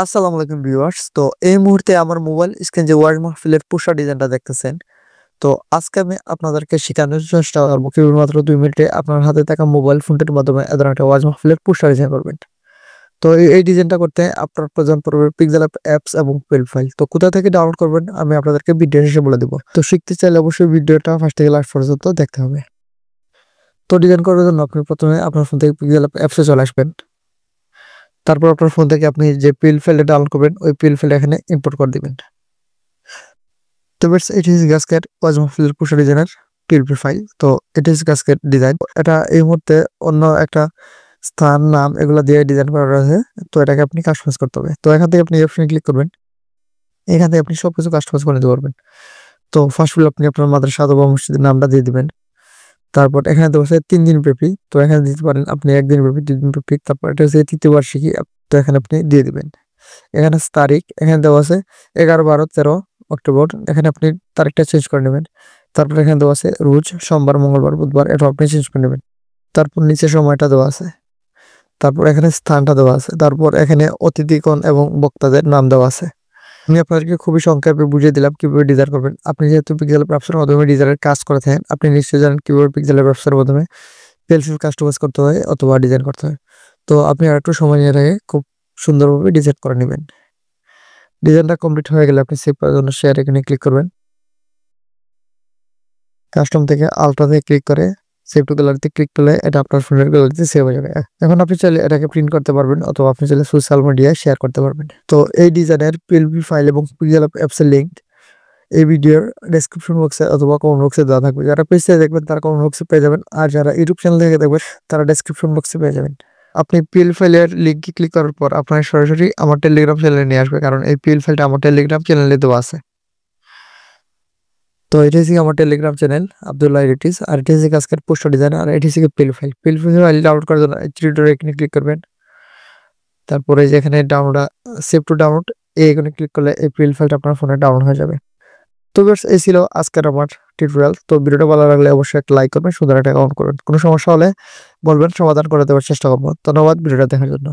আসসালামু আলাইকুম ভিউয়ার্স। তো এই মুহূর্তে আমার মোবাইল স্ক্রিন যে ওয়াজ মাহফিলের পুষা ডিজাইনটা দেখতেছেন, তো আজকে আমি আপনাদেরকে শেখানোর চেষ্টা করবো কিভাবে মাত্র 2 মিনিটে আপনার হাতে থাকা মোবাইল ফোনটির মাধ্যমে এ ধরনের একটা ওয়াজ মাহফিলের পুষা ডিজাইন করবেন। তো এই ডিজাইনটা করতে আপনার প্রয়োজন পড়বে পিক্সেল অ্যাপস এবং পেল ফাইল। তো কোথা থেকে ডাউনলোড করবেন আমি আপনাদেরকে ভিডিও শেষে বলে দেবো। তো শিখতে চাইলে অবশ্যই ভিডিওটা ফার্স্ট থেকে লাস্ট পর্যন্ত দেখতে হবে। তো ডিজাইন করার জন্য আপনি প্রথমে আপনার ফোন থেকে পিক্সেল অ্যাপসে চলে আসবেন। তারপর আপনার ফোন থেকে আপনি যে পিল ফাইলটা ডাউনলোড করবেন ওই পিল ফাইল এখানে ইম্পোর্ট করে দিবেন। তো বেশ এটি হচ্ছে গ্যাসকেট ওয়াজ মাহফিলের পুষা ডিজাইনের পিএলপি ফাইল। তো এটি হচ্ছে গ্যাসকেট ডিজাইন। এটা এই মুহূর্তে অন্য একটা স্থান নাম এগুলো দিয়ে ডিজাইন করা রয়েছে। তো এটাকে আপনি কাস্টমাইজ করতে হবে। তো এখান থেকে আপনি অপশনে ক্লিক করবেন। এখান থেকে আপনি সবকিছু কাস্টমাইজ করে নিতে পারবেন। তো ফার্স্ট অফ অল আপনি আপনার মাদ্রাসা অথবা মসজিদের নামটা দিয়ে দিবেন। তারপর এখানে তো হচ্ছে 3 দিন ব্যাপী। তো এখানে দিতে পারেন আপনি 1 দিন ব্যাপী, 2 দিন ব্যাপী। তারপর এটা হচ্ছে তৃতীয় বার্ষিকী। তো এখানে আপনি দিয়ে দিবেন। এখানে আছে তারিখ, এখানে দেওয়া আছে 11, 12, 13 অক্টোবর। এখানে আপনি তারিখটা চেঞ্জ করে নেবেন। তারপর এখানে দেওয়া আছে রোজ, সোমবার, মঙ্গলবার, বুধবার, এটা আপনি চেঞ্জ করে নেবেন। তারপর নিচে সময়টা দেওয়া আছে। তারপর এখানে স্থানটা দেওয়া আছে। তারপর এখানে অতিথিগণ এবং বক্তাদের নাম দেওয়া আছে। আমি আপনাদেরকে খুবই সংক্ষেপে বুঝিয়ে দিলাম কিভাবে ডিজাইন করবেন। আপনি যেহেতু পিক্সেল অ্যাপসের মাধ্যমে ডিজাইনের কাজ করে থাকেন, আপনি নিশ্চয়ই জানেন কিভাবে পিক্সেল অ্যাপসের মাধ্যমে পেন্সিল কাস্টমাইজ করতে হয় অথবা ডিজাইন করতে হয়। তো আপনি আর একটু সময় নিয়ে রেখে খুব সুন্দরভাবে ডিজাইন করে নেবেন। ডিজাইনটা কমপ্লিট হয়ে গেলে আপনি সেভ করার জন্য শেয়ার এখানে ক্লিক করবেন। কাস্টম থেকে আলট্রাতে ক্লিক করে সেভ টু গ্যালারিতে ক্লিক করলে এটা আপনার ফোনের গ্যালারিতে সেভ হয়ে যাবে। এখন আপনি চাইলে এটাকে প্রিন্ট করতে পারবেন অথবা আপনি চাইলে সোশ্যাল মিডিয়ায় শেয়ার করতে পারবেন। তো এই ডিজাইনের পিএলপি ফাইল এবং পিক্সেল অ্যাপসের লিঙ্ক এই ভিডিওর ডেসক্রিপশন বক্সে অথবা কমেন্ট বক্সে দেওয়া থাকবে। যারা পেজ থেকে দেখবেন তারা কমেন্ট বক্সে পেয়ে যাবেন, আর যারা ইউটিউব চ্যানেল থেকে দেখবেন তারা ডেসক্রিপশন বক্সে পেয়ে যাবেন। আপনি পিএল ফাইলের লিঙ্কে ক্লিক করার পর আপনার সরাসরি আমার টেলিগ্রাম চ্যানেলে নিয়ে আসবে, কারণ এই পিএল ফাইলটা আমার টেলিগ্রাম চ্যানেলে দেওয়া আছে। তো এটা হচ্ছে আমার টেলিগ্রাম চ্যানেল আব্দুল্লাহ এডিটিস, আর এটা হচ্ছে আজকের পোস্টার ডিজাইন, আর এটি হচ্ছে PL file. PL file download করার জন্য থ্রি ডট এখানে ক্লিক করবেন। তারপরে যেখানে ডাউনলোড সেভ টু ডাউনলোড এখানে ক্লিক করলে এই পিএল ফাইলটা আপনার ফোনে ডাউনলোড হয়ে যাবে। তো ভিউয়ার্স, এই ছিল আজকের আমার টিউটোরিয়াল। তো ভিডিওটা ভালো লাগলে অবশ্যই একটা লাইক করবেন, সুন্দর একটা কমেন্ট করবেন। কোনো সমস্যা হলে বলবেন, সমাধান করে দেওয়ার চেষ্টা করবো। ধন্যবাদ ভিডিওটা দেখার জন্য।